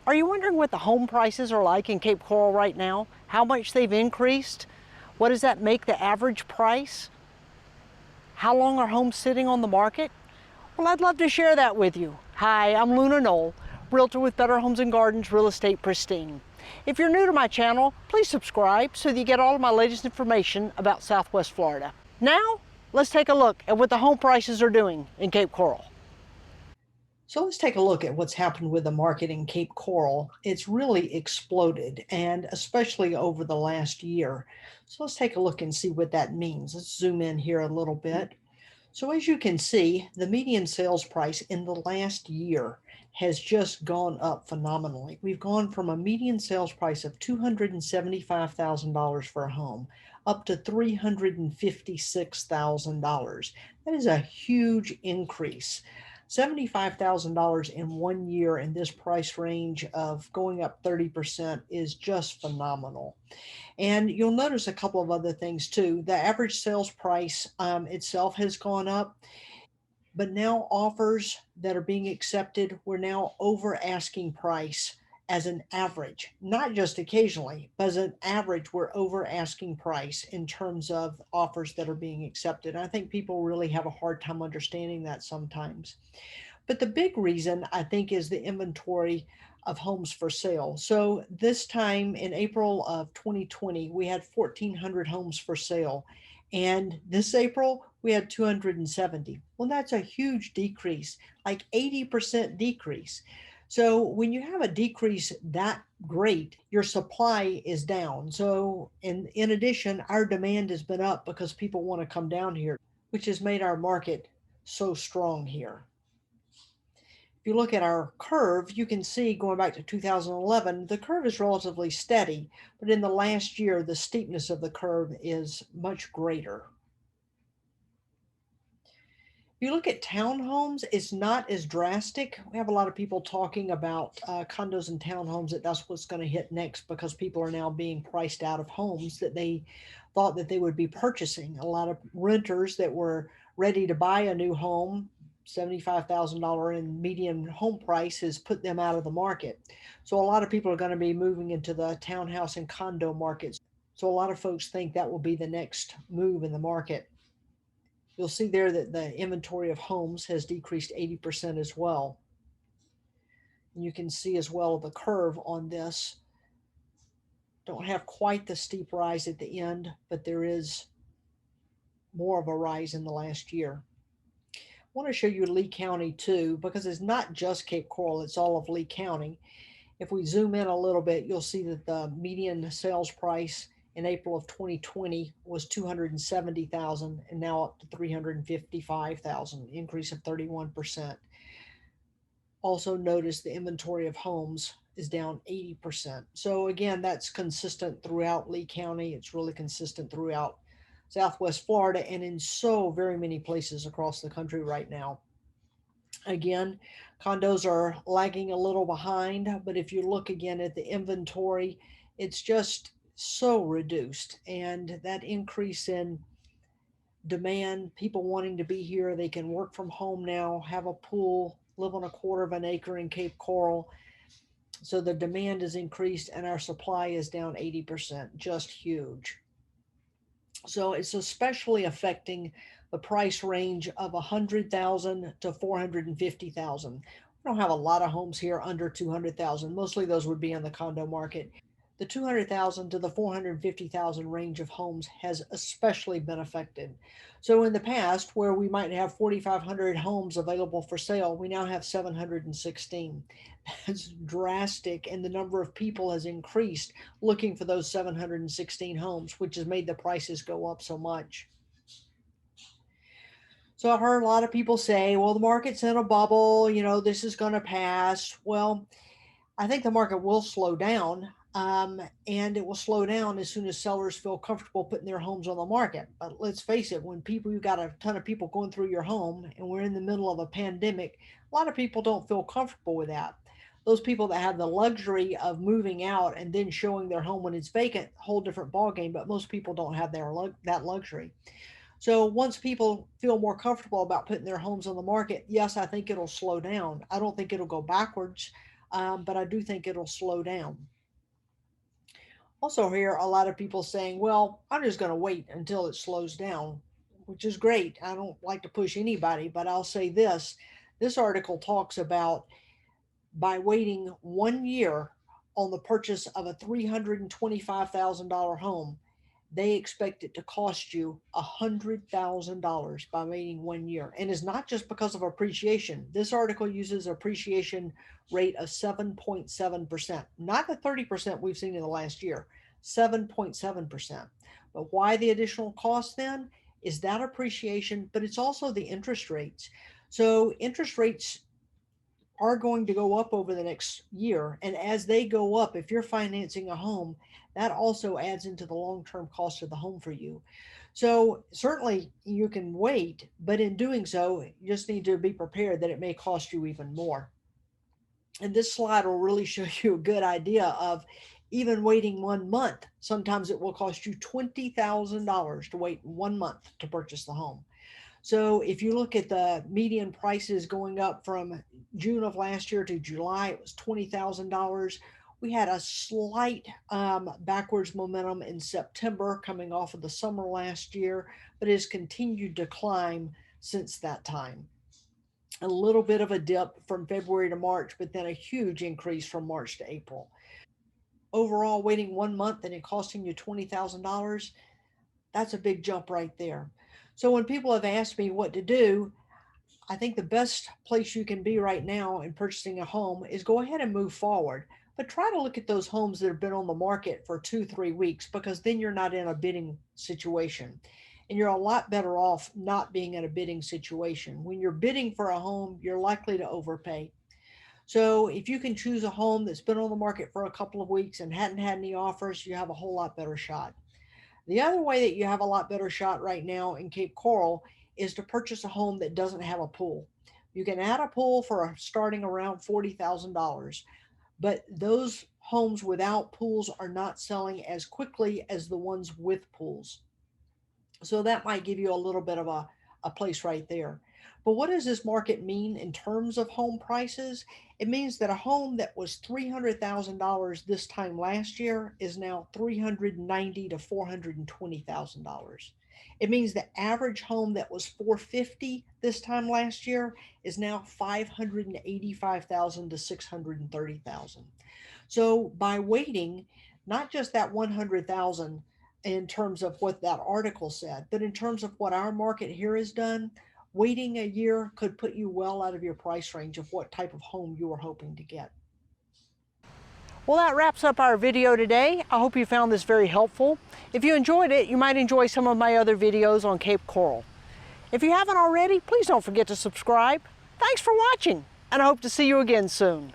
Are you wondering what the home prices are like in Cape Coral right now? How much they've increased? What does that make the average price? How long are homes sitting on the market? Well, I'd love to share that with you. Hi, I'm Luna Knoll, realtor with Better Homes and Gardens Real Estate Pristine. If you're new to my channel, please subscribe so that you get all of my latest information about Southwest Florida. Now, let's take a look at what the home prices are doing in Cape Coral. So let's take a look at what's happened with the market in Cape Coral. It's really exploded, and especially over the last year. So let's take a look and see what that means. Let's zoom in here a little bit. So as you can see, the median sales price in the last year has just gone up phenomenally. We've gone from a median sales price of $275,000 for a home up to $356,000. That is a huge increase. $75,000 in 1 year in this price range of going up 30% is just phenomenal. And you'll notice a couple of other things too. The average sales price itself has gone up, but now offers that are being accepted, we're now over asking price as an average, not just occasionally, but as an average, we're over asking price in terms of offers that are being accepted. And I think people really have a hard time understanding that sometimes. But the big reason I think is the inventory of homes for sale. So this time in April of 2020, we had 1,400 homes for sale. And this April, we had 270. Well, that's a huge decrease, like 80% decrease. So when you have a decrease that great, your supply is down. So in addition, our demand has been up because people want to come down here, which has made our market so strong here. If you look at our curve, you can see going back to 2011, the curve is relatively steady, but in the last year, the steepness of the curve is much greater. If you look at townhomes, it's not as drastic. We have a lot of people talking about condos and townhomes, that's what's going to hit next because people are now being priced out of homes that they thought that they would be purchasing. A lot of renters that were ready to buy a new home, $75,000 in median home price has put them out of the market. So a lot of people are going to be moving into the townhouse and condo markets. So a lot of folks think that will be the next move in the market. You'll see there that the inventory of homes has decreased 80% as well. And you can see as well the curve on this. Don't have quite the steep rise at the end, but there is more of a rise in the last year. I want to show you Lee County too, because it's not just Cape Coral, it's all of Lee County. If we zoom in a little bit, you'll see that the median sales price in April of 2020 was 270,000 and now up to 355,000, increase of 31%. Also notice the inventory of homes is down 80%. So again, that's consistent throughout Lee County. It's really consistent throughout Southwest Florida and in so very many places across the country right now. Again, condos are lagging a little behind, but if you look again at the inventory, it's just so reduced. And that increase in demand, people wanting to be here, they can work from home now, have a pool, live on a quarter of an acre in Cape Coral. So the demand is increased and our supply is down 80%, just huge. So it's especially affecting the price range of 100,000 to 450,000. We don't have a lot of homes here under 200,000. Mostly those would be in the condo market. The 200,000 to the 450,000 range of homes has especially been affected. So in the past, where we might have 4,500 homes available for sale, we now have 716. That's drastic, and the number of people has increased looking for those 716 homes, which has made the prices go up so much. So I've heard a lot of people say, well, the market's in a bubble, this is going to pass. Well, I think the market will slow down, and it will slow down as soon as sellers feel comfortable putting their homes on the market. But let's face it, when you got a ton of people going through your home and we're in the middle of a pandemic, a lot of people don't feel comfortable with that. Those people that have the luxury of moving out and then showing their home when it's vacant, whole different ballgame, but most people don't have that luxury. So once people feel more comfortable about putting their homes on the market, yes, I think it'll slow down. I don't think it'll go backwards. but I do think it'll slow down. Also, hear a lot of people saying, well, I'm just going to wait until it slows down, which is great. I don't like to push anybody, but I'll say this article talks about by waiting 1 year on the purchase of a $325,000 home, they expect it to cost you $100,000 by waiting 1 year. And it's not just because of appreciation. This article uses appreciation rate of 7.7%, not the 30% we've seen in the last year, 7.7%. But why the additional cost then is that appreciation, but it's also the interest rates. So interest rates are going to go up over the next year. And as they go up, if you're financing a home, that also adds into the long term cost of the home for you. So, certainly you can wait, but in doing so, you just need to be prepared that it may cost you even more. And this slide will really show you a good idea of even waiting 1 month. Sometimes it will cost you $20,000 to wait 1 month to purchase the home. So if you look at the median prices going up from June of last year to July, it was $20,000. We had a slight backwards momentum in September coming off of the summer last year, but it has continued to climb since that time. A little bit of a dip from February to March, but then a huge increase from March to April. Overall, waiting 1 month and it costing you $20,000, that's a big jump right there. So when people have asked me what to do, I think the best place you can be right now in purchasing a home is go ahead and move forward. But try to look at those homes that have been on the market for 2, 3 weeks, because then you're not in a bidding situation. And you're a lot better off not being in a bidding situation. When you're bidding for a home, you're likely to overpay. So if you can choose a home that's been on the market for a couple of weeks and hadn't had any offers, you have a whole lot better shot. The other way that you have a lot better shot right now in Cape Coral is to purchase a home that doesn't have a pool. You can add a pool for starting around $40,000, but those homes without pools are not selling as quickly as the ones with pools. So that might give you a little bit of a place right there. But what does this market mean in terms of home prices? It means that a home that was $300,000 this time last year is now $390,000 to $420,000. It means the average home that was $450,000 this time last year is now $585,000 to $630,000. So by waiting, not just that 100,000 in terms of what that article said, but in terms of what our market here has done, waiting a year could put you well out of your price range of what type of home you were hoping to get. Well, that wraps up our video today. I hope you found this very helpful. If you enjoyed it, you might enjoy some of my other videos on Cape Coral. If you haven't already, please don't forget to subscribe. Thanks for watching, and I hope to see you again soon.